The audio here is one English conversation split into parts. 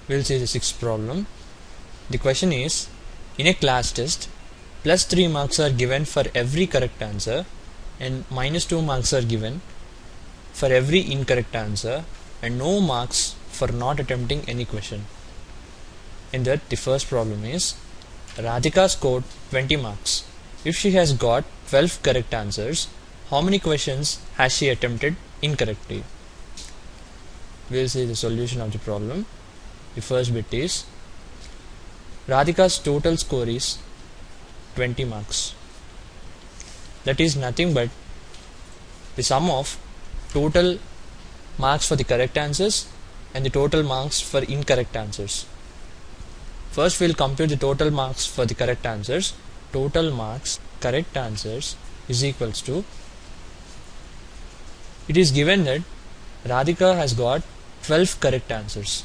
We'll see the sixth problem. The question is, in a class test, plus 3 marks are given for every correct answer and minus 2 marks are given for every incorrect answer and no marks for not attempting any question. In that, the first problem is, Radhika scored 20 marks. If she has got 12 correct answers, how many questions has she attempted incorrectly? We'll see the solution of the problem. The first bit is, Radhika's total score is 20 marks. That is nothing but the sum of total marks for the correct answers and the total marks for incorrect answers. First we'll compute the total marks for the correct answers. Total marks correct answers is equals to, it is given that Radhika has got 12 correct answers,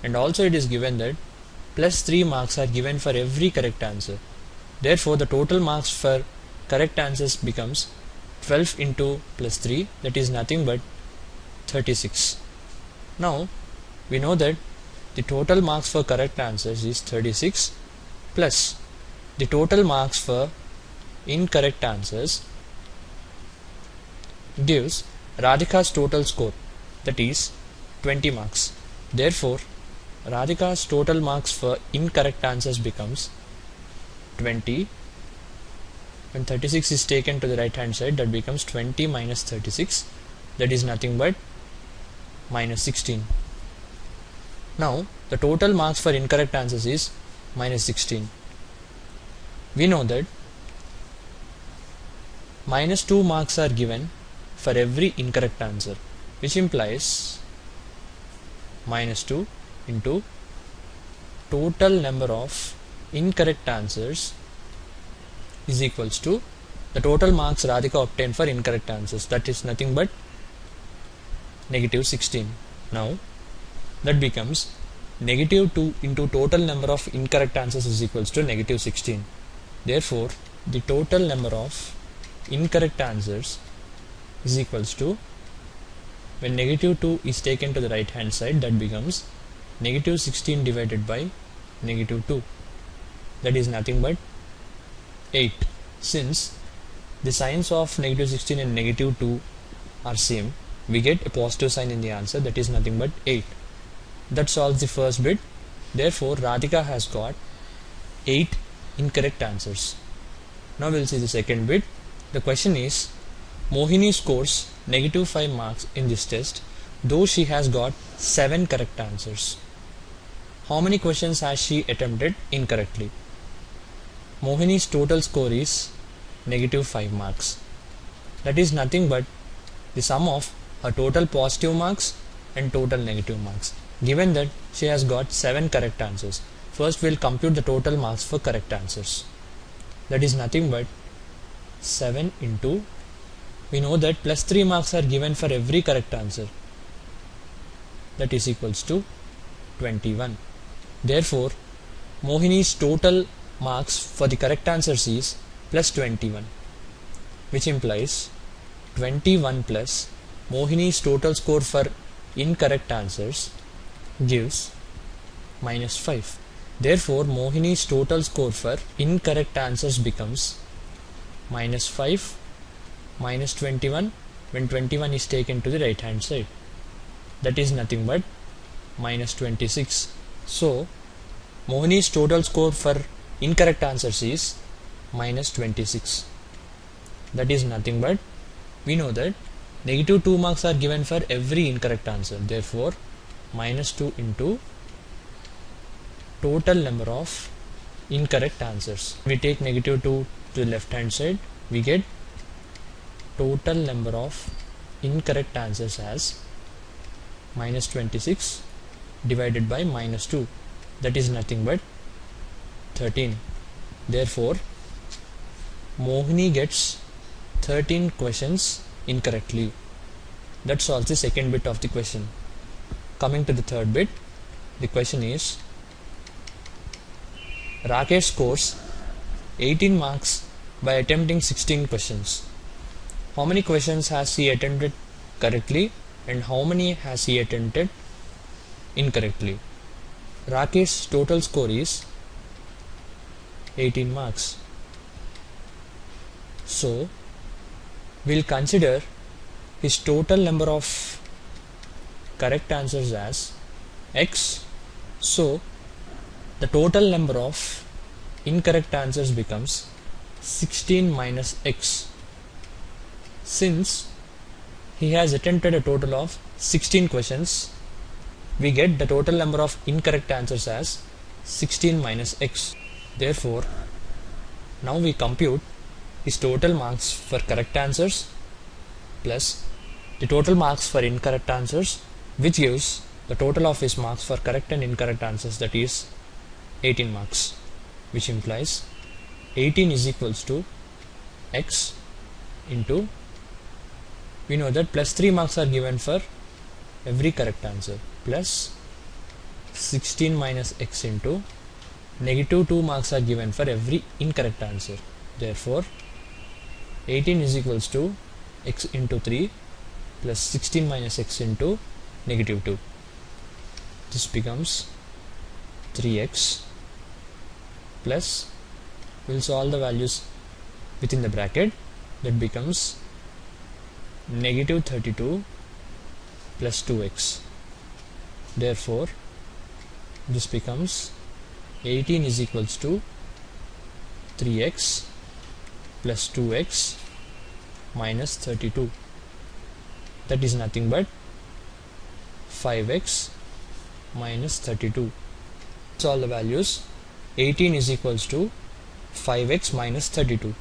and also it is given that plus 3 marks are given for every correct answer. Therefore the total marks for correct answers becomes 12 into plus 3, that is nothing but 36. Now we know that the total marks for correct answers is 36 plus the total marks for incorrect answers gives Radhika's total score, that is 20 marks. Therefore Radhika's total marks for incorrect answers becomes 20. When 36 is taken to the right hand side, that becomes 20 minus 36, that is nothing but minus 16. Now the total marks for incorrect answers is minus 16. We know that minus 2 marks are given for every incorrect answer, which implies minus 2 into total number of incorrect answers is equals to the total marks Radhika obtained for incorrect answers, that is nothing but negative 16. Now that becomes negative 2 into total number of incorrect answers is equals to negative 16. Therefore the total number of incorrect answers is equals to, when negative 2 is taken to the right hand side, that becomes negative 16 divided by negative 2, that is nothing but 8. Since the signs of negative 16 and negative 2 are same, we get a positive sign in the answer, that is nothing but 8. That solves the first bit. Therefore Radhika has got 8 incorrect answers. Now we'll see the second bit. The question is, Mohini scores negative 5 marks in this test, though she has got 7 correct answers. How many questions has she attempted incorrectly? Mohini's total score is negative 5 marks. That is nothing but the sum of her total positive marks and total negative marks. Given that she has got 7 correct answers, first we'll compute the total marks for correct answers. That is nothing but 7 into, we know that plus 3 marks are given for every correct answer, that is equals to 21. Therefore Mohini's total marks for the correct answers is plus 21, which implies 21 plus Mohini's total score for incorrect answers gives minus 5. Therefore Mohini's total score for incorrect answers becomes minus 5 minus 21 when 21 is taken to the right hand side, that is nothing but minus 26. So Mohini's total score for incorrect answers is minus 26. That is nothing but, we know that negative 2 marks are given for every incorrect answer. Therefore minus 2 into total number of incorrect answers. We take negative 2 to the left hand side, we get total number of incorrect answers as minus 26 divided by minus 2, that is nothing but 13. Therefore Mohini gets 13 questions incorrectly. That solves the second bit of the question. Coming to the third bit, the question is, Rakesh scores 18 marks by attempting 16 questions. How many questions has he attempted correctly and how many has he attempted incorrectly. Rakesh's total score is 18 marks. So we'll consider his total number of correct answers as x. So the total number of incorrect answers becomes 16 minus x. Since he has attempted a total of 16 questions, we get the total number of incorrect answers as 16 minus x. Therefore, now we compute his total marks for correct answers plus the total marks for incorrect answers, which gives the total of his marks for correct and incorrect answers, that is 18 marks, which implies 18 is equals to x into, we know that plus 3 marks are given for every correct answer, plus 16 minus x into negative 2 marks are given for every incorrect answer. Therefore 18 is equals to x into 3 plus 16 minus x into negative 2. This becomes 3x plus, we'll solve the values within the bracket, that becomes negative 32 plus 2x. Therefore this becomes 18 is equals to 3x plus 2x minus 32, that is nothing but 5x minus 32. Solve the values. 18 is equals to 5x minus 32.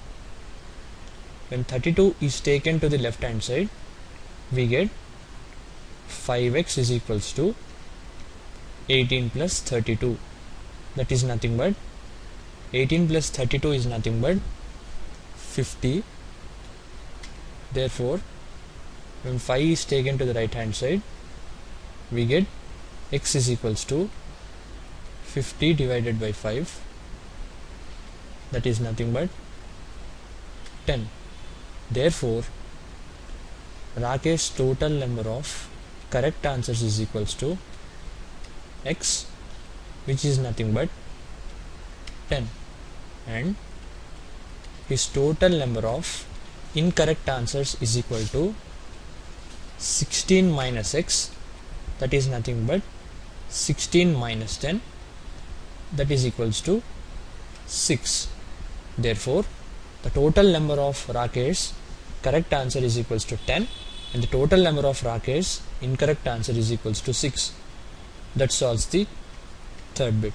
When 32 is taken to the left hand side, we get 5x is equals to 18 plus 32, that is nothing but 18 plus 32 is nothing but 50. Therefore when 5 is taken to the right hand side, we get x is equals to 50 divided by 5, that is nothing but 10. Therefore Rakesh's total number of correct answers is equals to x, which is nothing but 10, and his total number of incorrect answers is equal to 16 minus x, that is nothing but 16 minus 10, that is equals to 6. Therefore the total number of Rakesh's correct answer is equals to 10 and the total number of Rakesh's incorrect answer is equals to 6. That solves the third bit.